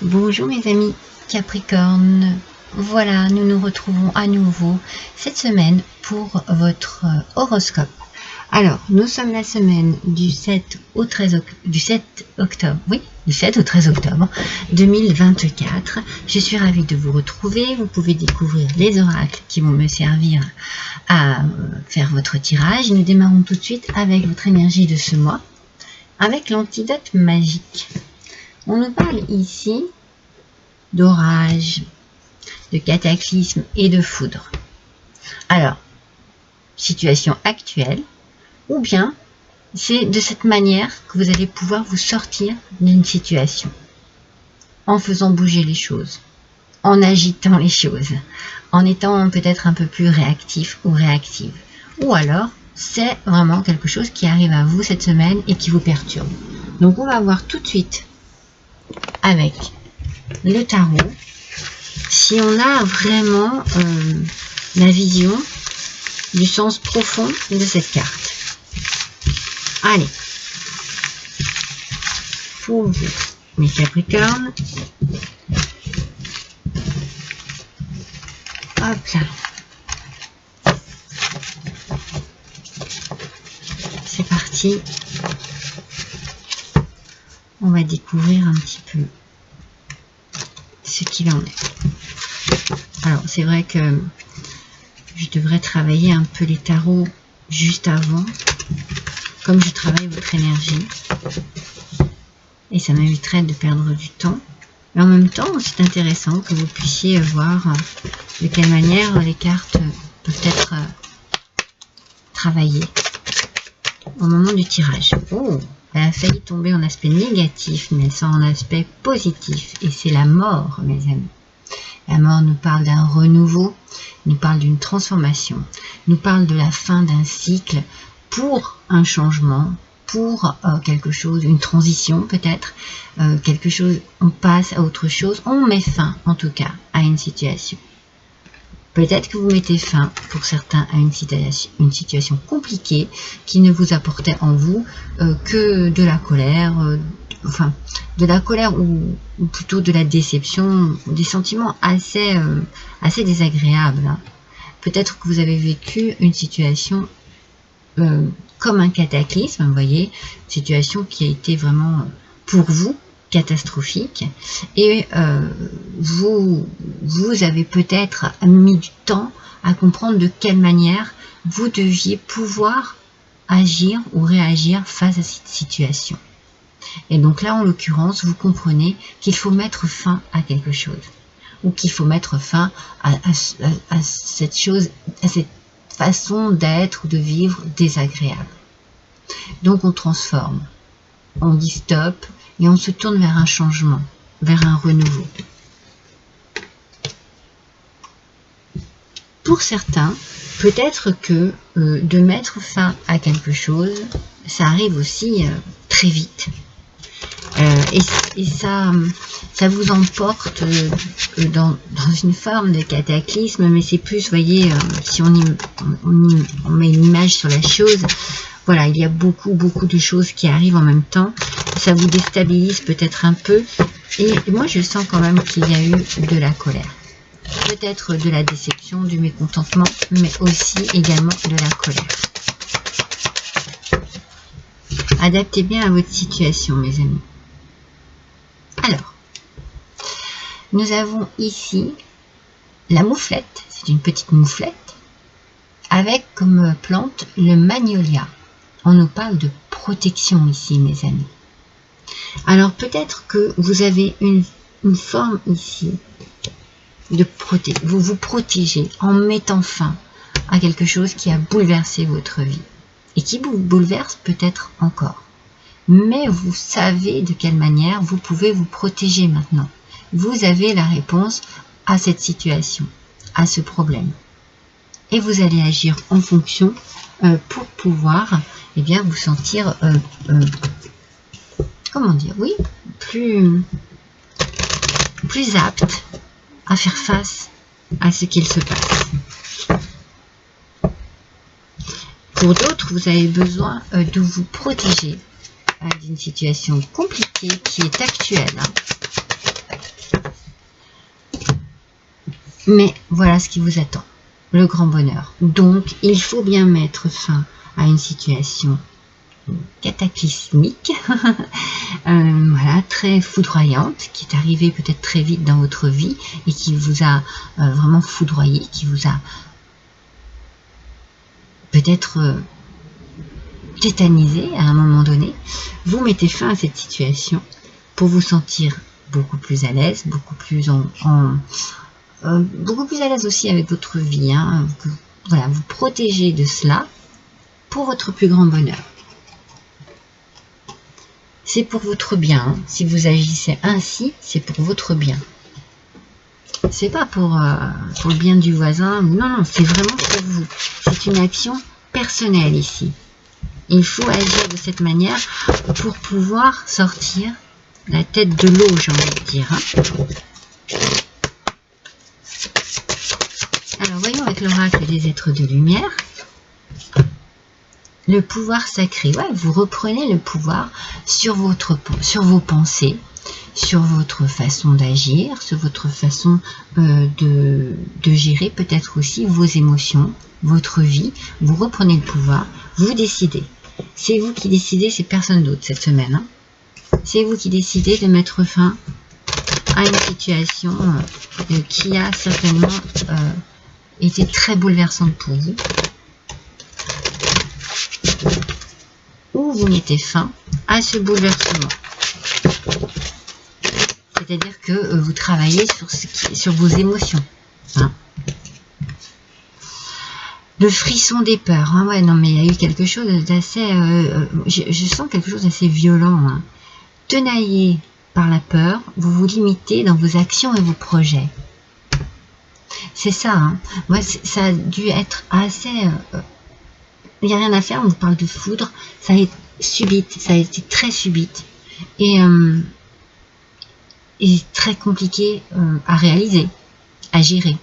Bonjour mes amis Capricorne, voilà, nous nous retrouvons à nouveau cette semaine pour votre horoscope. Alors, nous sommes la semaine du 7 au 13 octobre, oui, du 7 au 13 octobre 2024. Je suis ravie de vous retrouver. Vous pouvez découvrir les oracles qui vont me servir à faire votre tirage. Nous démarrons tout de suite avec votre énergie de ce mois, avec l'antidote magique. On nous parle ici d'orage, de cataclysme et de foudre. Alors, situation actuelle, ou bien c'est de cette manière que vous allez pouvoir vous sortir d'une situation, en faisant bouger les choses, en agitant les choses, en étant peut-être un peu plus réactif ou réactive. Ou alors, c'est vraiment quelque chose qui arrive à vous cette semaine et qui vous perturbe. Donc on va voir tout de suite avec le tarot si on a vraiment la vision du sens profond de cette carte. Allez, pour vous, mes Capricornes, hop là, c'est parti. On va découvrir un petit peu ce qu'il en est. Alors, c'est vrai que je devrais travailler un peu les tarots juste avant, comme je travaille votre énergie. Et ça m'éviterait de perdre du temps. Mais en même temps, c'est intéressant que vous puissiez voir de quelle manière les cartes peuvent être travaillées au moment du tirage. Oh, elle a failli tomber en aspect négatif, mais elle sort en aspect positif. Et c'est la mort, mes amis. La mort nous parle d'un renouveau, nous parle d'une transformation, nous parle de la fin d'un cycle pour un changement, pour quelque chose, une transition peut-être, quelque chose, on passe à autre chose, on met fin en tout cas à une situation. Peut-être que vous mettez fin, pour certains, à une situation compliquée qui ne vous apportait en vous que de la colère, enfin, de la colère ou plutôt de la déception, des sentiments assez désagréables. Hein. Peut-être que vous avez vécu une situation comme un cataclysme, vous voyez, une situation qui a été vraiment pour vous catastrophique, et vous avez peut-être mis du temps à comprendre de quelle manière vous deviez pouvoir agir ou réagir face à cette situation. Et donc là, en l'occurrence, vous comprenez qu'il faut mettre fin à quelque chose, ou qu'il faut mettre fin à cette chose, à cette façon d'être ou de vivre désagréable. Donc on transforme, on dit stop, et on se tourne vers un changement, vers un renouveau. Pour certains, peut-être que de mettre fin à quelque chose, ça arrive aussi très vite. Et ça vous emporte dans une forme de cataclysme, mais c'est plus, vous voyez, si on met une image sur la chose, voilà, il y a beaucoup de choses qui arrivent en même temps. Ça vous déstabilise peut-être un peu. Et moi, je sens quand même qu'il y a eu de la colère. Peut-être de la déception, du mécontentement, mais aussi également de la colère. Adaptez bien à votre situation, mes amis. Alors, nous avons ici la mouflette. C'est une petite mouflette avec comme plante le magnolia. On nous parle de protection ici, mes amis. Alors peut-être que vous avez une forme ici de protéger. Vous vous protégez en mettant fin à quelque chose qui a bouleversé votre vie et qui vous bouleverse peut-être encore. Mais vous savez de quelle manière vous pouvez vous protéger maintenant. Vous avez la réponse à cette situation, à ce problème. Et vous allez agir en fonction pour pouvoir vous sentir, comment dire, oui, plus apte à faire face à ce qu'il se passe. Pour d'autres, vous avez besoin de vous protéger d'une situation compliquée qui est actuelle. Mais voilà ce qui vous attend, le grand bonheur. Donc, il faut bien mettre fin à une situation cataclysmique, voilà, très foudroyante, qui est arrivée peut-être très vite dans votre vie et qui vous a vraiment foudroyé, qui vous a peut-être tétanisé à un moment donné. Vous mettez fin à cette situation pour vous sentir beaucoup plus à l'aise, beaucoup plus beaucoup plus à l'aise aussi avec votre vie, hein. Voilà, vous protégez de cela pour votre plus grand bonheur. C'est pour votre bien, hein. Si vous agissez ainsi, c'est pour votre bien. C'est pas pour le bien du voisin, non, non, c'est vraiment pour vous. C'est une action personnelle ici. Il faut agir de cette manière pour pouvoir sortir la tête de l'eau, j'ai envie de dire, hein. Alors, voyons avec l'oracle des êtres de lumière. Le pouvoir sacré. Ouais, vous reprenez le pouvoir sur vos pensées, sur votre façon d'agir, sur votre façon de gérer peut-être aussi vos émotions, votre vie. Vous reprenez le pouvoir, vous décidez. C'est vous qui décidez, c'est personne d'autre cette semaine, hein. C'est vous qui décidez de mettre fin à une situation qui a certainement été très bouleversante pour vous. Ou vous mettez fin à ce bouleversement. C'est-à-dire que vous travaillez sur vos émotions, hein. Le frisson des peurs, hein, ouais, non mais il y a eu quelque chose d'assez, je sens quelque chose d'assez violent, hein. Tenaillé par la peur, vous vous limitez dans vos actions et vos projets. C'est ça, hein. Moi, ça a dû être assez, il n'y a rien à faire, on vous parle de foudre, ça a été subite, ça a été très subite et très compliqué à réaliser, à gérer.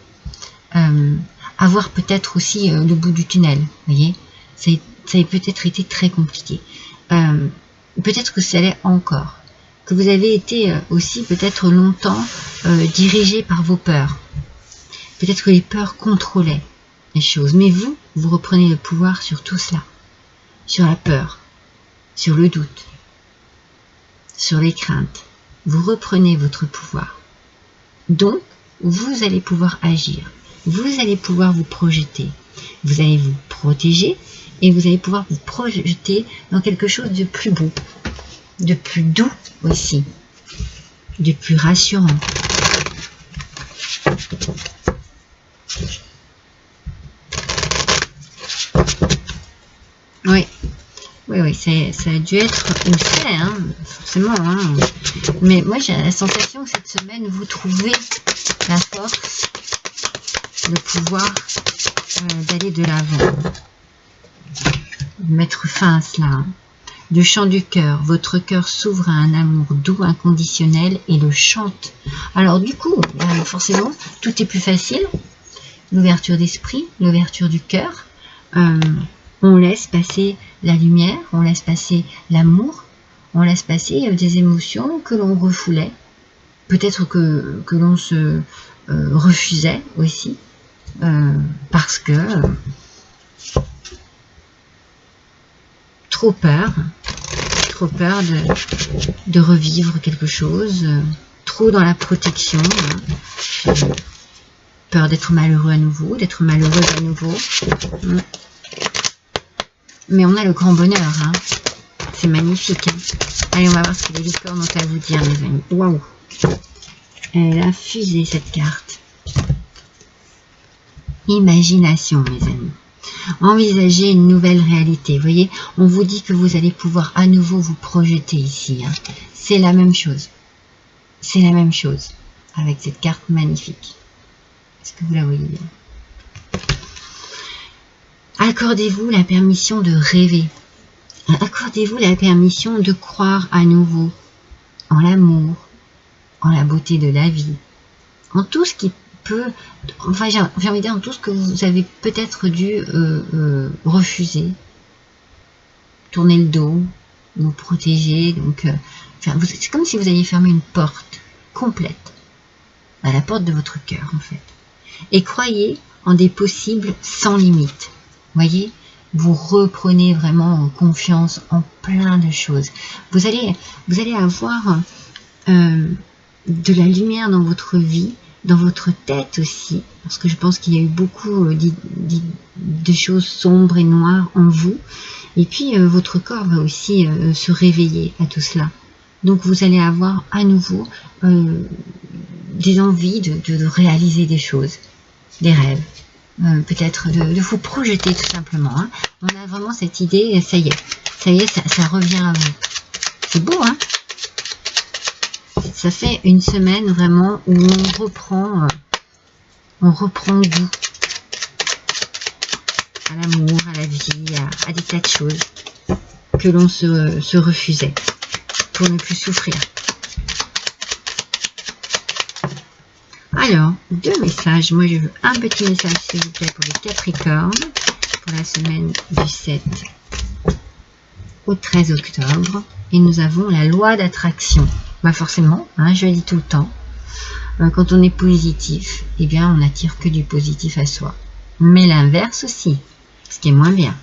Avoir peut-être aussi le bout du tunnel, vous voyez, ça a peut-être été très compliqué. Peut-être que ça l'est encore, que vous avez été aussi peut-être longtemps dirigé par vos peurs. Peut-être que les peurs contrôlaient les choses, mais vous reprenez le pouvoir sur tout cela, sur la peur, sur le doute, sur les craintes. Vous reprenez votre pouvoir. Donc, vous allez pouvoir agir. Vous allez pouvoir vous projeter. Vous allez vous protéger et vous allez pouvoir vous projeter dans quelque chose de plus beau, de plus doux aussi, de plus rassurant. Oui, ça a dû être, ou c'est, hein, forcément, hein. Mais moi j'ai la sensation que cette semaine vous trouvez la force, le pouvoir d'aller de l'avant, mettre fin à cela, hein. Du chant du cœur, votre cœur s'ouvre à un amour doux, inconditionnel et le chante. Alors du coup, forcément, tout est plus facile. L'ouverture d'esprit, l'ouverture du cœur. On laisse passer la lumière, on laisse passer l'amour, on laisse passer des émotions que l'on refoulait. Peut-être que l'on se refusait aussi, parce que trop peur de revivre quelque chose, trop dans la protection, hein. Peur d'être malheureux à nouveau, d'être malheureuse à nouveau. Mais on a le grand bonheur, hein. C'est magnifique, hein. Allez, on va voir ce que les licornes ont à vous dire, mes amis. Waouh! Elle a fusé cette carte. Imagination, mes amis. Envisagez une nouvelle réalité. Vous voyez, on vous dit que vous allez pouvoir à nouveau vous projeter ici, hein. C'est la même chose. C'est la même chose avec cette carte magnifique. Est-ce que vous la voyez bien? Accordez-vous la permission de rêver. Accordez-vous la permission de croire à nouveau en l'amour, en la beauté de la vie, en tout ce qui peut, enfin j'ai envie de dire en tout ce que vous avez peut-être dû refuser, tourner le dos, vous protéger. Donc, c'est comme si vous alliez fermer une porte complète à la porte de votre cœur en fait. et croyez en des possibles sans limite. Voyez, vous reprenez vraiment confiance en plein de choses. Vous allez avoir de la lumière dans votre vie, dans votre tête aussi, parce que je pense qu'il y a eu beaucoup de choses sombres et noires en vous. Et puis, votre corps va aussi se réveiller à tout cela. Donc, vous allez avoir à nouveau des envies de réaliser des choses, des rêves. Peut-être de vous projeter tout simplement. Hein. On a vraiment cette idée, ça y est, ça revient à vous. C'est beau, hein? Ça fait une semaine vraiment où on reprend goût à l'amour, à la vie, à des tas de choses que l'on se refusait pour ne plus souffrir. Alors, 2 messages. Moi, je veux un petit message, s'il vous plaît, pour les Capricornes, pour la semaine du 7 au 13 octobre. Et nous avons la loi d'attraction. Bah forcément, hein, je le dis tout le temps, quand on est positif, eh bien, on n'attire que du positif à soi. Mais l'inverse aussi, ce qui est moins bien.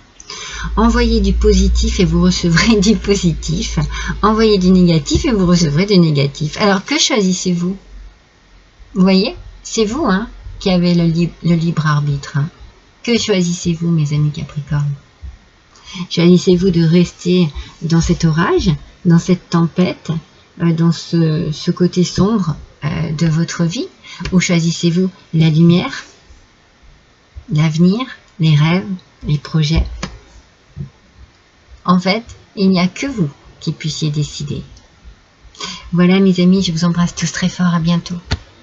Envoyez du positif et vous recevrez du positif. Envoyez du négatif et vous recevrez du négatif. Alors, que choisissez-vous? Vous voyez, c'est vous hein, qui avez le libre arbitre. Hein. Que choisissez-vous, mes amis Capricornes? Choisissez-vous de rester dans cet orage, dans cette tempête, dans ce côté sombre de votre vie? Ou choisissez-vous la lumière, l'avenir, les rêves, les projets? En fait, il n'y a que vous qui puissiez décider. Voilà mes amis, je vous embrasse tous très fort, à bientôt.